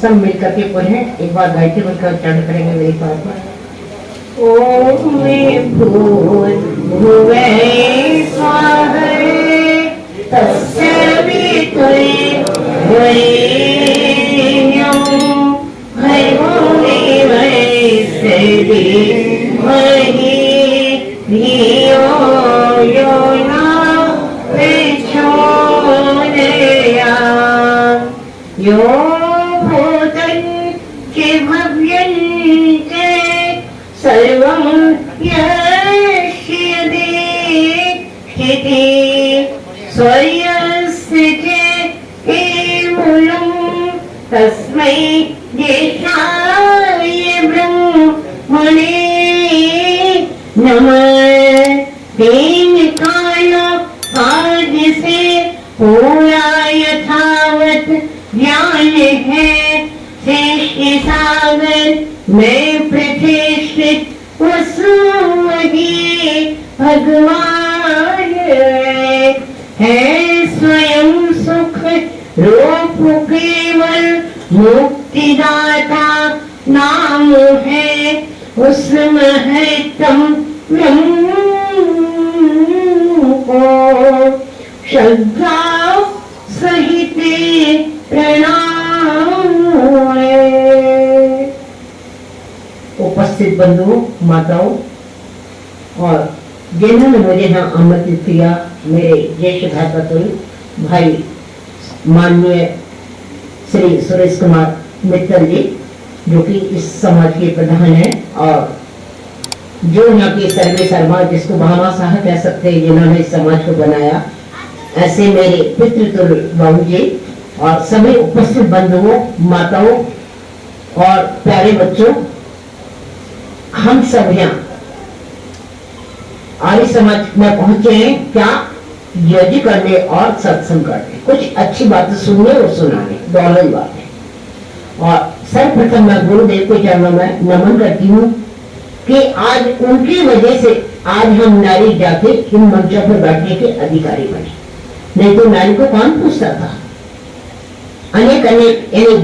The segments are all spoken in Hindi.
सब मिलकर के पढ़े। एक बार गायत्री मंत्र उच्चारण करेंगे मेरी पास में। ओम भूर्भुवः स्वः तस्य वितुर्वरेण्यं भर्गो देवस्य धीमहि धियो यो न प्रचोदयात्। यो भूतं च भव्यं च सर्वं यस्य देहिते स्वयस्य च मूलं तस्मै देशाय ब्रह्मणे नमः। तेन काल कार्य से पूरा यथावत ज्ञान है शेष सागर में प्रतिष्ठित वसुमती भगवान है स्वयं सुख रूप केवल मुक्तिदाता नाम है उस महत्तम ब्रह्म को श्रद्धा सहित प्रणाम। उपस्थित बंधुओं, माताओं और जिन्होंने मुझे यहाँ आमंत्रित किया, मेरे ज्येष्ठ भाई भाई माननीय श्री सुरेश कुमार मित्तल जी, जो कि इस समाज के प्रधान हैं, और जो यहाँ के सर्वे शर्मा, जिसको भामाशाह कह सकते हैं, जिन्होंने इस समाज को बनाया, ऐसे मेरे पितृतुल्य बाबू जी और सभी उपस्थित बंधुओं, माताओं और प्यारे बच्चों, हम सब यहाँ आर्य समाज में पहुंचे हैं क्या? यज्ञ करने और सत्संग करने, कुछ अच्छी बातें सुनने और सुनाने, दोनों ही बातें। और सर्वप्रथम मैं गुरुदेव को चरणों में नमन करती हूँ कि आज उनकी वजह से आज हम नारी जाति इन मंचों पर बैठने के अधिकारी बने, नहीं तो नारी को कौन पूछता था। अनेक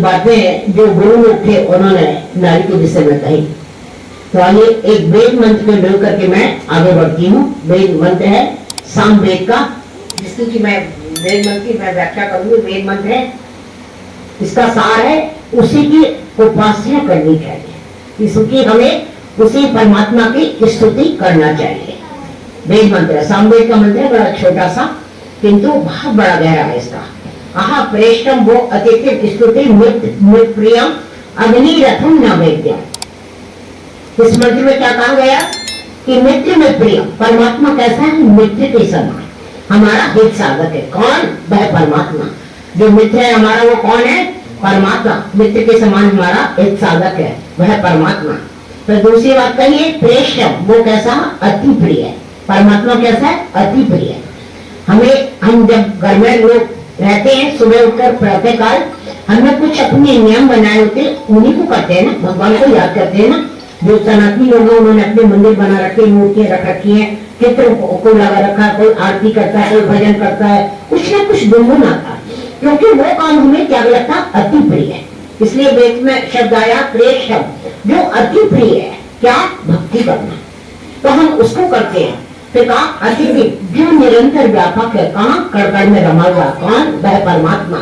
बातें जो गुरु लोग थे उन्होंने नारी के विषय में कही। तो आइए एक वेद मंत्र को ले करके मैं आगे बढ़ती हूँ। वेद मंत्र है सामवेद का, जिसकी मैं वेद मंत्र की मैं व्याख्या करूंगी। वेद मंत्र है, इसका सार है उसी की उपासना करनी चाहिए, इसकी हमें उसी परमात्मा की स्तुति करना चाहिए। वेद मंत्र है, सामवेद का मंत्र है, बड़ा छोटा सा किंतु बहुत बड़ा गहरा है इसका। आहा प्रेष्टम वो अतिथि स्तुति मृत प्रियम अग्नि रथम न वेद्यम। इस मंत्र में क्या कहा गया कि मित्र में प्रिय परमात्मा कैसा है? मित्र के समान हमारा हित साधक है। कौन? वह परमात्मा। जो मित्र है हमारा वो कौन है? परमात्मा। मित्र के समान हमारा हित साधक है, वह परमात्मा। तो दूसरी बात कहिए, प्रेष्यम वो कैसा? अति प्रिय है। परमात्मा कैसा है? अति प्रिय है। हम जब घर में लोग रहते हैं, सुबह उठकर प्रातः काल हमने कुछ अपने नियम बनाए होते, उन्हीं को करते हैं ना, भगवान को याद करते हैं ना। जो सनातनी लोग हैं उन्होंने अपने मंदिर बना रखे, मूर्तियां रख रखी हैं, चित्र को लगा रखा है, कोई आरती करता है, कोई भजन करता है, कुछ ना कुछ गुनगुन आता है, क्योंकि वो काम हमें क्या लगता? अति प्रिय है। इसलिए वेद में शब्द आया प्रेष्यम, जो अति प्रिय है। क्या? भक्ति करना। तो हम उसको करते हैं। फिर कहा अतिथि जो निरंतर व्यापक है, कहाँ? कण में रमा हुआ। कौन? वह परमात्मा।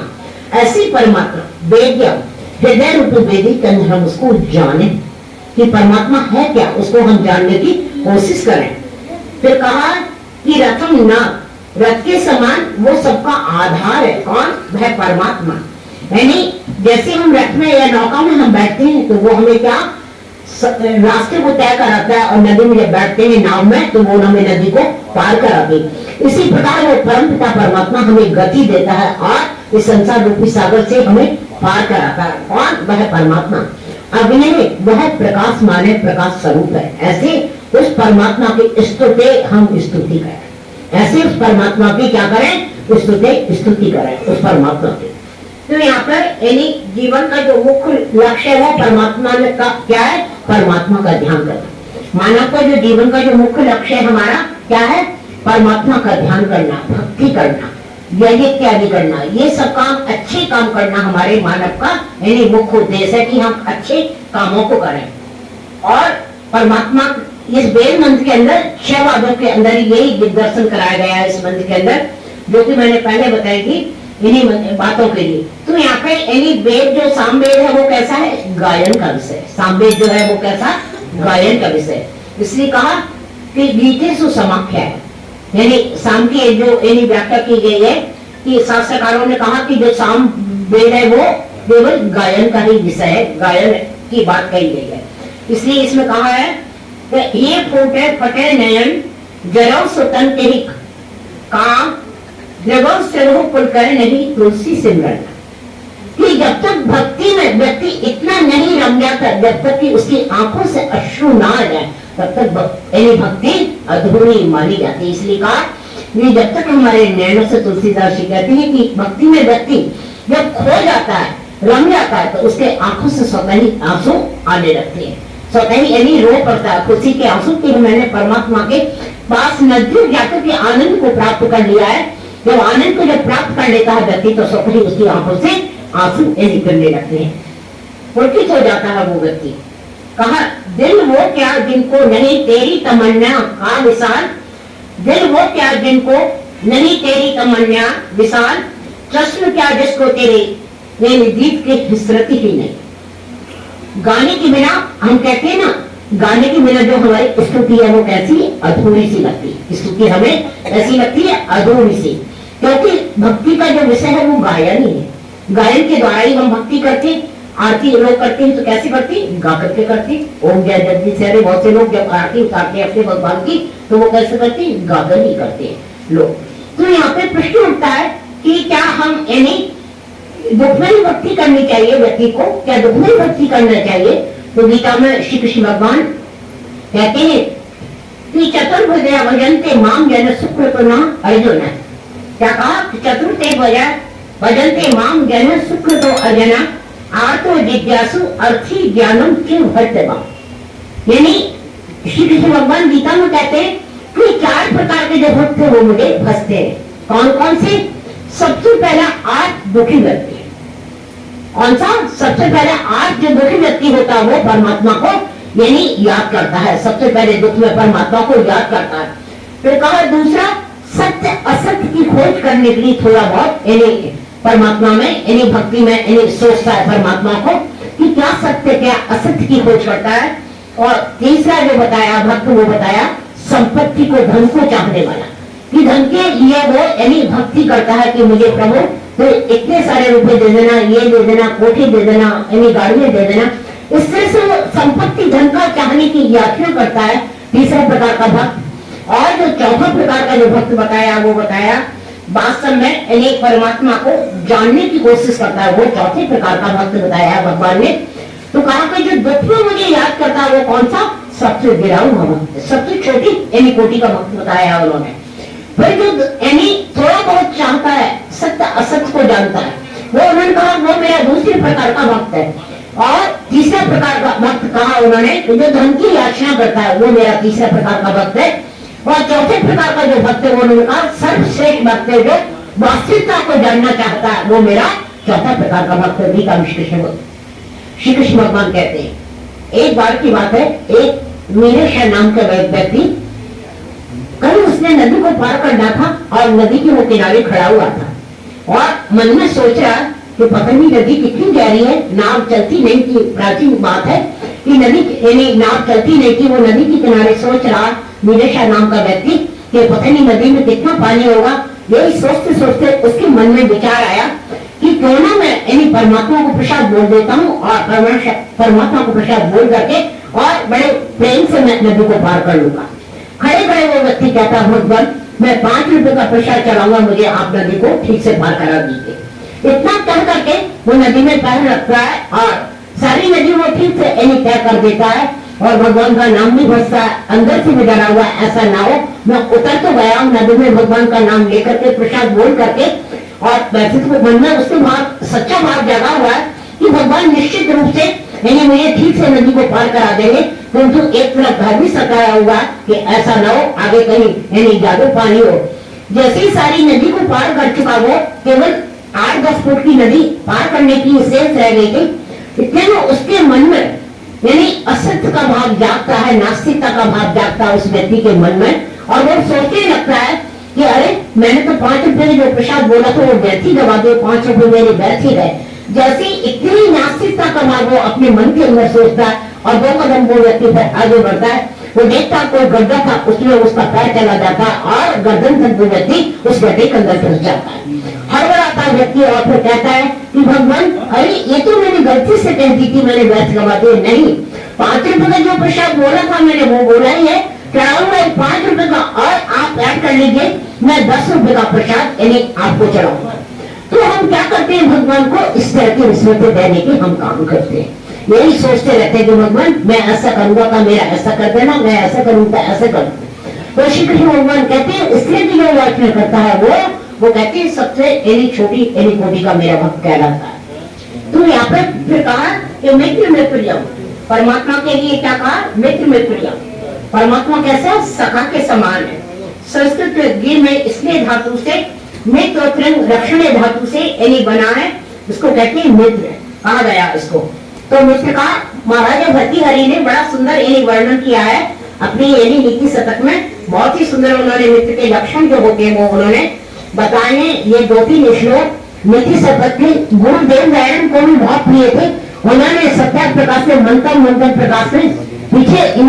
ऐसी परमात्मा वेद्यम हृदय रूपी वेदी के अंदर हम उसको जाने कि परमात्मा है क्या, उसको हम जानने की कोशिश करें। फिर कहा कि रथम न, रथ के समान वो सबका आधार है। कौन? वह परमात्मा। यानी जैसे हम रथ में या नौका में हम बैठते हैं तो वो हमें क्या रास्ते को तय कराता है, और नदी में जब बैठते हैं नाव में तो वो हमें नदी को पार कराती। इसी प्रकार वो परमपिता परमात्मा हमें गति देता है और इस संसार रूपी सागर से हमें पार कराता है। कौन? वह परमात्मा। अग्नि वह प्रकाश माने प्रकाश स्वरूप है। ऐसे उस परमात्मा की स्तुति हम स्तुति करें, ऐसे उस परमात्मा की क्या करें? स्तुति करें उस परमात्मा की। तो यहाँ पर यानी जीवन का जो मुख्य लक्ष्य है वो परमात्मा का क्या है? परमात्मा का ध्यान करना। मानव का जो जीवन का जो मुख्य लक्ष्य है हमारा क्या है? परमात्मा का ध्यान करना, भक्ति करना। यज्ञ इत्यादि करना, ये सब काम, अच्छे काम करना हमारे मानव का यानी मुख्य उद्देश्य है कि हम अच्छे कामों को करें। और परमात्मा इस वेद मंत्र के अंदर 6 वादों के अंदर यही दिग्दर्शन कराया गया है इस मंत्र के अंदर, जो कि मैंने पहले बताई थी इन्हीं बातों के लिए। तो यहाँ पे यानी वेद जो सामवेद है वो कैसा है, गायन का विषय। सामवेद जो है वो कैसा, गायन का विषय। इसलिए कहा कि गीते सुसमाख्या है, यानी साम की जो यानी व्याख्या की गई है कि शास्त्रकारों ने कहा कि जो साम वेद है वो केवल गायन का ही विषय है, गायन की बात कही गई है। इसलिए इसमें कहा है कि ये फूटे फटे नयन जरव सुतन के काम जगह से वो पुल करे नहीं तुलसी सिमरन, कि जब तक भक्ति में व्यक्ति इतना नहीं रम जाता, जब तक कि उसकी आंखों से अश्रु ना आ जाए, तब तक यानी भक्ति अधूरी मानी जाती है। इसलिए कहा ये जब तक हमारे नैनों से तुलसीदास जी कहते हैं कि भक्ति में व्यक्ति जब खो जाता है, रम जाता है, तो उसके आंखों से स्वतः ही आंसू आने लगते हैं, स्वतः ही यानी रो पड़ता है खुशी के आंसू कि मैंने परमात्मा के पास नजदीक जाकर के आनंद को प्राप्त कर लिया है। जब आनंद को जब प्राप्त कर लेता है व्यक्ति, तो स्वतः ही उसकी आंखों से आंसू निकलने लगते हैं, पुलकित हो जाता है वो व्यक्ति। कहा दिल वो क्या जिनको नहीं तेरी तमन्ना का विशाल, दिल वो क्या जिनको नहीं तेरी तमन्ना विशाल, चश्म क्या जिसको तेरे ये दीप की हिसरती ही नहीं। गाने के बिना हम कहते हैं ना, गाने के बिना जो हमारी स्तुति है वो कैसी अधूरी सी लगती है, स्तुति हमें ऐसी लगती है अधूरी सी, क्योंकि भक्ति का जो विषय है वो गायन ही है। गायन के द्वारा ही हम भक्ति करते, आरती लोग करते हैं तो कैसे करती, गा करके करती। ओम जय जगदीश हरे, बहुत से लोग जब आरती उतारते हैं अपने भगवान की तो वो कैसे करती, गाकर ही करते हैं लोग। तो यहाँ पे प्रश्न उठता है कि क्या हम यानी दुख में ही भक्ति करनी चाहिए व्यक्ति को, क्या दुख में ही भक्ति करना चाहिए? तो गीता में श्री कृष्ण भगवान कहते हैं कि चतुर्भुजा भजन्ते माम जन सुकृतना अर्जुन। क्या कहा, चतुर्थे भजन्ते माम जन सुकृतो अर्जुन आर्तो जिज्ञासु अर्थी ज्ञानम क्यों भट्टवा। यानी श्री कृष्ण भगवान गीता में कहते हैं कि 4 प्रकार के जो भक्त है वो मुझे भजते हैं। कौन कौन से? सबसे पहला आर्त दुखी व्यक्ति। कौन सा? सबसे पहले आर्त जो दुखी व्यक्ति होता है वो परमात्मा को यानी याद करता है, सबसे पहले दुख में परमात्मा को याद करता है। फिर कहा दूसरा, सत्य असत्य की खोज करने के लिए थोड़ा बहुत यानी परमात्मा में यानी भक्ति में यानी सोचता है परमात्मा को कि क्या सत्य क्या असत्य की खोज करता है। और तीसरा जो बताया भक्त, वो बताया संपत्ति को, धन को चाहने वाला, कि धन के लिए वो यानी भक्ति करता है कि मुझे प्रभु तो इतने सारे रुपए दे देना, ये दे देना, कोठी दे देना, यानी गाड़ियां दे देना। इस तरह से वो संपत्ति धन का चाहने की याचना करता है, तीसरा प्रकार का भक्त। और जो चौथा प्रकार का जो भक्त बताया वो बताया वास्तव में यानी परमात्मा को जानने की कोशिश करता है, वो चौथे प्रकार का भक्त बताया भगवान ने। तो कहा कि जो दुख में मुझे याद करता है वो कौन सा? सबसे गिराऊ भक्त, सबसे छोटी यानी कोटि का भक्त बताया उन्होंने। फिर जो यानी थोड़ा बहुत चाहता है, सत्य असत्य को जानता है, वो उन्होंने कहा वो मेरा दूसरे प्रकार का भक्त है। और तीसरा प्रकार का भक्त कहा उन्होंने जो धन की याचना करता है वो मेरा तीसरा प्रकार का भक्त है। और चौथे प्रकार का जो भक्त है वो उन्होंने कहा सर्वश्रेष्ठ भक्त है जो वास्तविकता को जानना चाहता है, वो मेरा चौथा प्रकार का भक्त है। गीता में श्री कृष्ण भगवान कहते हैं, एक बार की बात है, एक मीरेशा नाम का व्यक्ति कल उसने नदी को पार करना था और नदी के वो किनारे खड़ा हुआ था और मन में सोच रहा कि पता नहीं नदी कितनी गहरी है, नाव चलती नहीं थी। प्राचीन बात है कि नदी यानी नाव चलती नहीं थी, वो नदी के किनारे सोच रहा मीरेशा नाम का व्यक्ति कि पता नहीं नदी में कितना पानी होगा। यही सोचते सोचते उसके मन में विचार आया कि क्यों ना मैं यानी परमात्मा को प्रसाद बोल देता हूँ और परमात्मा को प्रसाद बोल करके और बड़े प्रेम से मैं नदी को पार कर लूंगा। खड़े खड़े वो व्यक्ति कहता, भगवान मैं 5 रुपए का प्रसाद चलाऊंगा, मुझे आप नदी को ठीक से पार करा दीजिए। इतना कह करके वो नदी में पैर रखता है और सारी नदी वो ठीक से यानी तय कर देता है और भगवान का नाम भी बसता है। अंदर से भी डरा हुआ ऐसा ना हो मैं उतर तो गया हूँ नदी में भगवान का नाम लेकर के प्रसाद बोल करके, और वैसे तो मन में उसके बाद सच्चा भाव जगा हुआ है कि भगवान निश्चित रूप से यानी मुझे ठीक से नदी को पार करा देंगे। परंतु एक तरफ भय भी सताया हुआ कि ऐसा ना हो आगे कहीं यानी जादू पानी हो। जैसे ही सारी नदी को पार कर चुका वो, केवल 8-10 फुट की नदी पार करने की शेष रह गई थी, इतने में उसके मन में यानी असत्य का भाव जागता है, नास्तिकता का भाव जागता है उस व्यक्ति के मन में, और वो सोचने लगता है कि अरे मैंने तो 5 रुपए में जो प्रसाद बोला था वो व्यर्थ ही गवा दिए, 5 रुपए मेरे व्यर्थ ही गए। जैसे इतनी नास्तिकता का भाव वो अपने मन के अंदर सोचता है और 2 कदम वो व्यक्ति पर आगे बढ़ता है, वो देखता कोई गड्ढा था, उसमें उसका पैर चला जाता है और गर्दन तक वो व्यक्ति उस गड्ढे के अंदर फंस जाता है। हड़बड़ाता है व्यक्ति और फिर कहता है कि भगवान अरे ये तो मैंने गलती से कह दी थी, मैंने व्यर्थ गवा दिए। नहीं, 5 रुपए का जो प्रसाद बोला था मैंने वो बोला ही है, चढ़ाऊंगा 5 रुपए का और आप ऐड कर लीजिए, मैं 10 रुपए का प्रसाद यानी आपको चढ़ाऊंगा। तो हम क्या करते हैं, भगवान को इस तरह की रिश्वतें देने के हम काम करते हैं, यही सोचते रहते हैं कि भगवान मैं ऐसा करूंगा तो मेरा ऐसा कर देना, मैं ऐसा करूंगा ऐसा कर देना। तो श्री कृष्ण भगवान कहते हैं इसलिए भी जो याचना करता है वो कहते हैं सबसे एनी छोटी एनी कोटि का मेरा भक्त कहलाता है। तो यहाँ पे फिर कहा कि मित्र में प्रिय, परमात्मा के लिए क्या कहा, मित्र में प्रिय। परमात्मा कैसा, सखा के समान है। संस्कृत गिर में इसलिए धातु से मित्र रक्षण धातु से यानी बना है, इसको कहते हैं मित्र कहा गया इसको। तो मित्र का महाराजा भर्तृहरि ने बड़ा सुंदर यानी वर्णन किया है अपनी यानी नीति शतक में, बहुत ही सुंदर उन्होंने मित्र के लक्षण जो होते हैं वो उन्होंने बताए हैं। ये 2-3 श्लोक नीति शतक के गुरुदेव नारायण को भी बहुत प्रिय थे, उन्होंने सत्याग्रह प्रकाश में मंथन प्रकाश में पीछे इन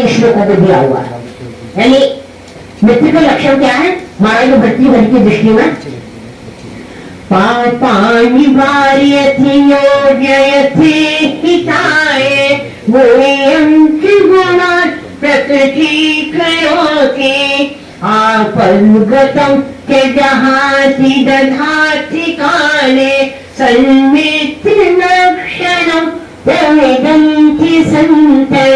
श्लोकों को दिया हुआ है। यानी मित्र के लक्षण क्या है महाराज भर्तृहरि की दृष्टि में, पापानि वार्यति योजयति हिताय गुणयन्ति गुणान् प्रकृतिकरोति आपद्गतं त्यजहाति दधाति काले सन्मित्रलक्षणं प्रविदन्ति सन्तः।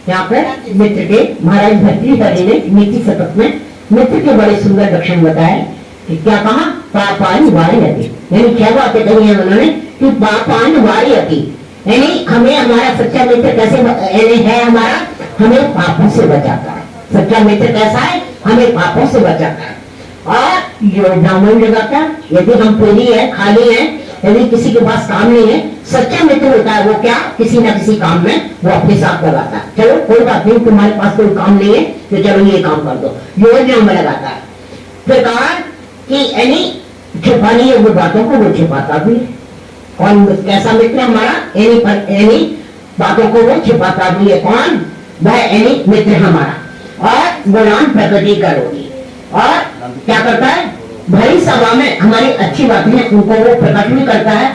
यहाँ पर मित्र के महाराज भर्तृहरि ने नीति शतक में मित्र के बड़े सुंदर लक्षण बताए कि क्या कहा, पापान वार्यति, यानी क्या बातें कही है उन्होंने कि पापान वार्यति, यानी हमें हमारा सच्चा मित्र कैसे यानी है, हमारा हमें पापों से बचाता है। सच्चा मित्र कैसा है, हमें पापों से बचाता है और योजना में लगाता है। यदि हम पूरी है खाली है, यदि किसी के पास काम नहीं है, सच्चा मित्र होता है वो क्या, किसी न किसी काम में वो अपने साथ लगाता है। चलो कोई बात नहीं, तुम्हारे पास कोई काम नहीं है तो चलो ये काम कर दो, योजना में लगाता है। फिर कहा कि यानी छुपानी है वो बातों को वो छिपाता भी है। कौन कैसा मित्र हमारा, यानी बातों को वो छिपाता भी है। कौन, वह यानी मित्र हमारा। और गुणान प्रकृति करोगी, और क्या करता है, भरी सभा में हमारी अच्छी बातें उनको वो प्रकट भी करता है।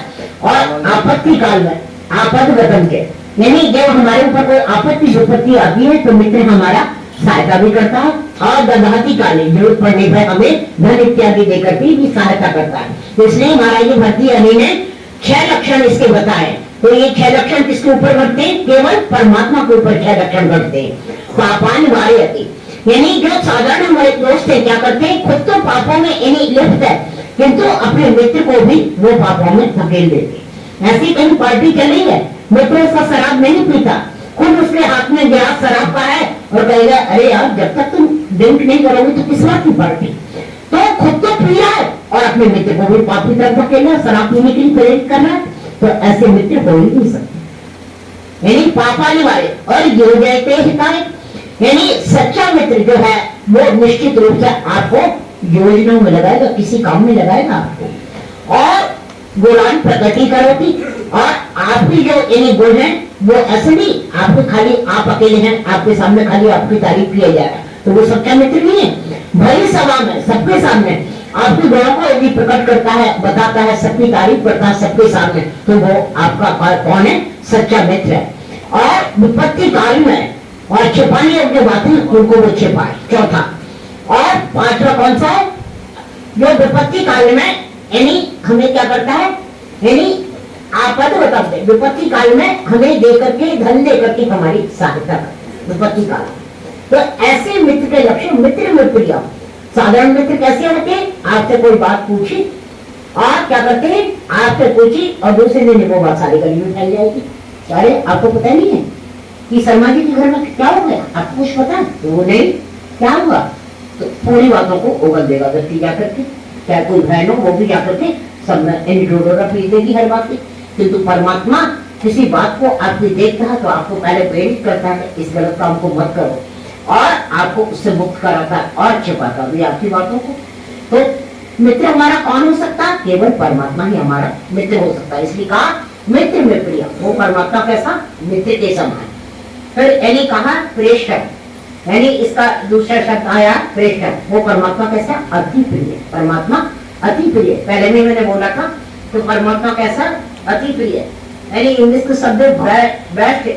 और आपत्ति काल में आपदगतम के, यानी जब हमारे ऊपर कोई आपत्ति विपत्ति आती है तो मित्र हमारा सहायता भी करता है। और दधाती काले, जरूरत पड़ने पर हमें धन इत्यादि देकर भी सहायता करता है। तो इसलिए महाराज भर्तृहरि ने 6 लक्षण इसके बताए। तो ये 6 लक्षण किसके ऊपर घटते हैं, केवल परमात्मा के ऊपर 6 लक्षण घटते हैं। पापान वार्यति, यानी जो साधारण हमारे दोस्त है क्या करते हैं, खुद तो पापों में यानी लिप्त है किंतु अपने मित्र को भी वो पापों में धकेल देते। ऐसी कहीं पार्टी चली है, मित्र उसका शराब नहीं पीता, खुद उसके हाथ में गिलास शराब का है और कहेगा अरे यार जब तक तुम ड्रिंक नहीं करोगे तो किस बात की पार्टी। तो खुद तो पी रहा है और अपने मित्र को भी पापी तरफ धकेल रहा है, शराब पीने के लिए प्रेरित कर रहा है। तो ऐसे मित्र हो ही नहीं सकते, यानी पापाने वाले। और योजयते हिताय, यानी सच्चा मित्र जो है वो निश्चित रूप से आपको योजनाओं में लगाएगा, किसी काम में लगाएगा आपको। और गुणान प्रकृति करोगी, और आपकी जो यानी गुण है वो ऐसे नहीं आपको खाली आप अकेले हैं, आपके सामने खाली आपकी तारीफ किया जा रहा है तो वो सच्चा मित्र नहीं है। भरी सभा में सबके सामने आपके गुणों को यदि प्रकट करता है, बताता है, सबकी तारीफ करता है सबके सामने, तो वो आपका कौन है, सच्चा मित्र है। और विपत्ति काल में और छिपाने योग्य बातें उनको वो छिपाए, चौथा। और 5वां कौन सा है, जो विपत्ति काल में यानी हमें क्या करता है, यानी आपद बताते, विपत्ति काल में हमें देकर के धन देकर के हमारी सहायता करते विपत्ति काल। तो ऐसे मित्र के लक्षण, मित्र में प्रिय। साधारण मित्र कैसे होते हैं, आपसे कोई बात पूछी और क्या करते हैं, आपसे पूछी और दूसरे दिन वो बात सारी गली में फैल जाएगी। अरे आपको पता नहीं है कि शर्मा जी के घर में क्या हो गया, आपको कुछ पता है, तो वो नहीं क्या हुआ, तो पूरी बातों को उगल देगा व्यक्ति जाकर के, चाहे कोई बहन हो वो भी जाकर के सब में एंटीडोडा पी देगी हर बात की। किंतु परमात्मा किसी बात को आपकी देखता है तो आपको पहले प्रेरित करता है इस गलत काम को मत करो, और आपको उससे मुक्त कराता है और छिपाता भी आपकी बातों को। तो मित्र हमारा कौन हो सकता है? केवल परमात्मा ही हमारा मित्र हो सकता है। इसलिए कहा मित्र में प्रिय। वो परमात्मा कैसा? मित्र के समान। फिर यानी कहा प्रेषक, यानी इसका दूसरा शब्द आया प्रेषक। वो परमात्मा कैसा? अति प्रिय। परमात्मा अति प्रिय। पहले में मैंने बोला था तो परमात्मा कैसा? अति प्रिय। यानी इंग्लिश के शब्द बेस्ट,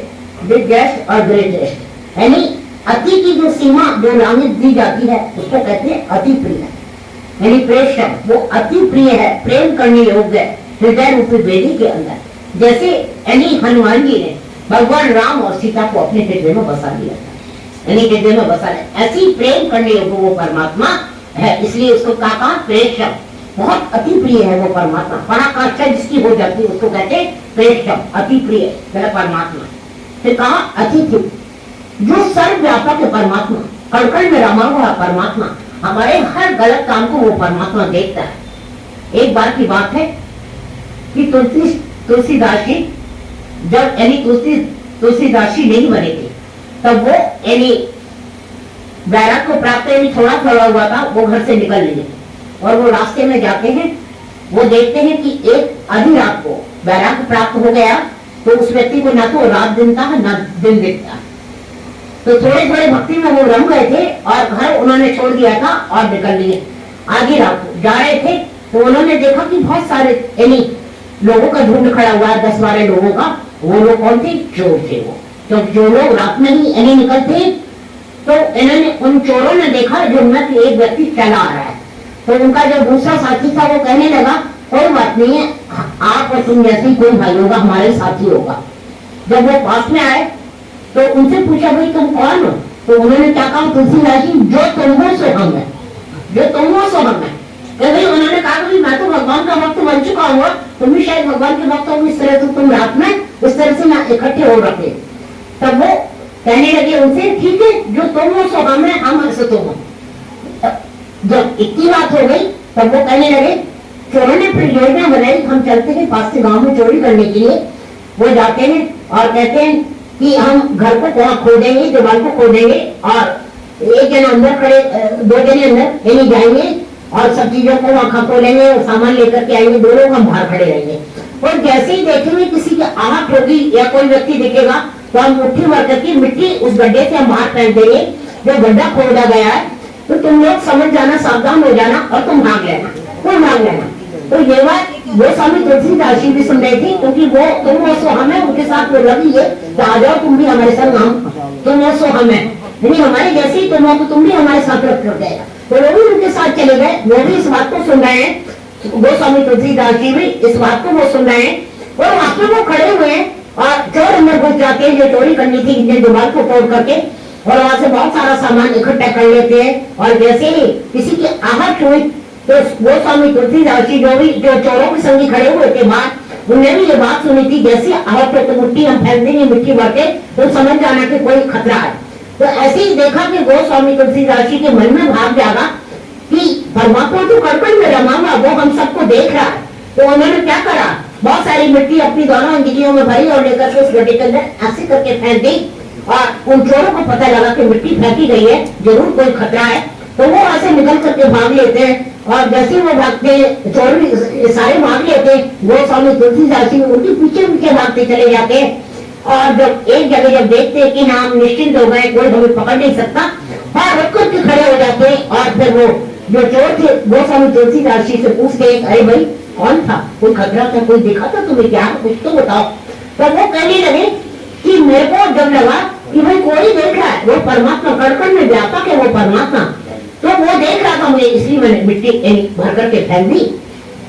बिगेस्ट और ग्रेटेस्ट, यानी अति की जो सीमा जो लांघित दी जाती है उसको कहते हैं अति प्रिय। यानी प्रेषक वो अति प्रिय है, प्रेम करने योग्य है हृदय रूपी वेदी के अंदर। जैसे यानी हनुमान जी ने भगवान राम और सीता को अपने हृदय में बसा लिया था, यानी हृदय में बसा लिया, ऐसी प्रेम करने योग्य वो परमात्मा है। इसलिए उसको कहा प्रेषक, बहुत अति प्रिय है वो परमात्मा। पराकाष्ठा जिसकी हो जाती है उसको कहते हैं प्रेषक, अति प्रिय है परमात्मा। फिर कहा अतिथि, जो सर्वव्यापक है परमात्मा, कण-कण में रमा हुआ परमात्मा, हमारे हर गलत काम को वो परमात्मा देखता है। एक बार की बात है कि तुलसीदास जी जब यानी तुलसीदास जी नहीं बने थे तब वो यानी बैराग को प्राप्त यानी थोड़ा थोड़ा हुआ था, वो घर से निकल लिए और वो रास्ते में जाते हैं, वो देखते हैं कि एक आधी रात को बैराग प्राप्त हो गया तो उस व्यक्ति को ना तो रात दिखता है ना दिन दिखता। तो थोड़े थोड़े भक्ति में वो रम गए थे और घर उन्होंने छोड़ दिया था और निकल लिए। आधी रात को जा रहे थे तो उन्होंने देखा कि बहुत सारे यानी लोगों का झुंड खड़ा हुआ है, 10-12 लोगों का। वो लोग कौन थे? चोर थे वो। तो जो लोग रात में ही यानी निकलते तो इन्होंने उन चोरों ने देखा जो उनमें से एक व्यक्ति चला आ रहा है। तो उनका जो दूसरा साथी था वो कहने लगा कोई बात नहीं है, आप और तुम जैसे ही कोई भाई होगा, हमारे साथी होगा। जब वो पास में आए तो उनसे पूछा भाई तुम कौन हो? तो उन्होंने क्या कहा? तुलसीदास जी, जो तुम हो सो हम है, जो तुम हो सो हम है। भाई उन्होंने कहा कि मैं तो भगवान का भक्त बन चुका हूँ, तुम भी शायद भगवान के भक्त हो, इस तरह से तुम रात में इस तरह से ना इकट्ठे हो रखे। तब वो कहने लगे उनसे ठीक है, जो तुम हो सो हम है, हम ऐसे तुम हो। जब इतनी बात हो गई तब वो कहने लगे, चोरों ने फिर योजना बनाई, हम चलते हैं पास के गांव में चोरी करने के लिए। वो जाते हैं और कहते हैं कि हम घर को वहां खोदेंगे, दीवार को खोदेंगे और एक जन अंदर खड़े, 2 जने अंदर यानी जाएंगे और सब चीजों को वहां खोलेंगे और सामान लेकर के आएंगे, 2 लोग हम बाहर खड़े रहेंगे। और जैसे ही देखेंगे किसी की आहट होगी या कोई व्यक्ति दिखेगा तो हम मुट्ठी भर करके मिट्टी उस गड्ढे से हम बाहर फेंक देंगे जो गड्ढा खोदा गया है। तो तुम लोग समझ जाना, सावधान हो जाना और तुम भाग लेना, तुम भाग लेना। तो ये बात वो स्वामी तुलसीदास जी भी सुन रही थी, क्योंकि वो तुम वो सो हमें उनके साथ वो लगी है तो आ जाओ तुम भी हमारे साथ, हम तुम वो सो हमें, यानी हमारे जैसे ही तुम हो तो तुम भी हमारे साथ रख कर गए। तो वो भी उनके साथ चले गए, वो भी इस बात को सुन रहे हैं, वो स्वामी तुलसीदास जी भी इस बात को वो सुन रहे हैं। और वहां पे वो खड़े हुए हैं और चोर अंदर घुस जाते हैं, जो चोरी करनी थी इनके दीवार को तोड़ करके, और वहां से बहुत सारा सामान इकट्ठा कर लेते हैं। और जैसे ही किसी की आहट हुई तो वो स्वामी तुलसीदास जी जो चोरों के संगी खड़े हुए थे बाहर, उन्होंने भी ये बात सुनी थी, जैसे आहट हो तो मिट्टी हम फेंक देंगे, मिट्टी भर के तो समझ जाना कि कोई खतरा है। तो ऐसे ही देखा कि वो स्वामी तुलसीदास जी के मन में भाव जागा कि परमात्मा तो कण-कण में रमा हुआ, वो हम सबको देख रहा है। तो उन्होंने क्या करा, बहुत सारी मिट्टी अपनी दोनों अंगुलियों में भरी और लेकर के उस गड्ढे के अंदर ऐसे करके फेंक दी। और उन चोरों को पता लगा कि मिट्टी फेंकी गई है, जरूर कोई खतरा है, तो वो ऐसे निकल करके भाग लेते हैं। और जैसे वो भागते, चोर भी सारे भाग लेते, वो स्वामी तुलसीदास जी उनके पीछे पीछे भागते चले जाते हैं। और जब एक जगह जब देखते हैं कि हम निश्चिंत हो गए, कोई हमें पकड़ नहीं सकता, और रुक करके खड़े हो जाते हैं। और फिर वो जो चोर थे वो स्वामी तुलसीदास जी से पूछते हैं, अरे भाई कौन था, कोई खतरा था, कोई दिखा था तुम्हें क्या, कुछ तो बताओ। तो वो कहने लगे कि मेरे को जब लगा कि भाई कोई देख रहा है, वो परमात्मा कण-कण में व्यापक है वो परमात्मा, तो वो देख रहा था मुझे, इसलिए मैंने मिट्टी भर करके फेंक दी,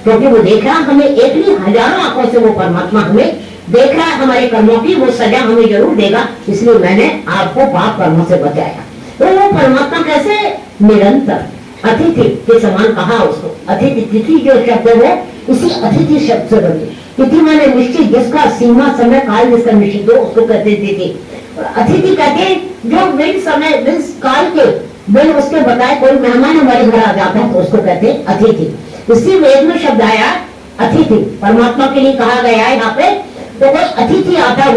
क्योंकि वो देख रहा हमें, एक नहीं हजारों आंखों से वो परमात्मा हमें देख रहा है, हमारे कर्मों की वो सजा हमें जरूर देगा, इसलिए मैंने आपको पाप कर्मों से बचाया। तो वो परमात्मा कैसे निरंतर अतिथि के समान कहा उसको। अतिथि, तिथि जो शब्द है वो इसी अतिथि शब्द से बनी। तिथि माने निश्चित, जिसका सीमा समय काल जिसका निश्चित हो उसको कहते तिथि। अतिथि कहते जो बिन समय बिन काल के बिन उसके बताए कोई मेहमान हमारे घर आ जाता है तो उसको कहते हैं अतिथि। इसी वेद में शब्द आया अतिथि, परमात्मा के लिए कहा गया है यहाँ पे। तो कोई अतिथि आता है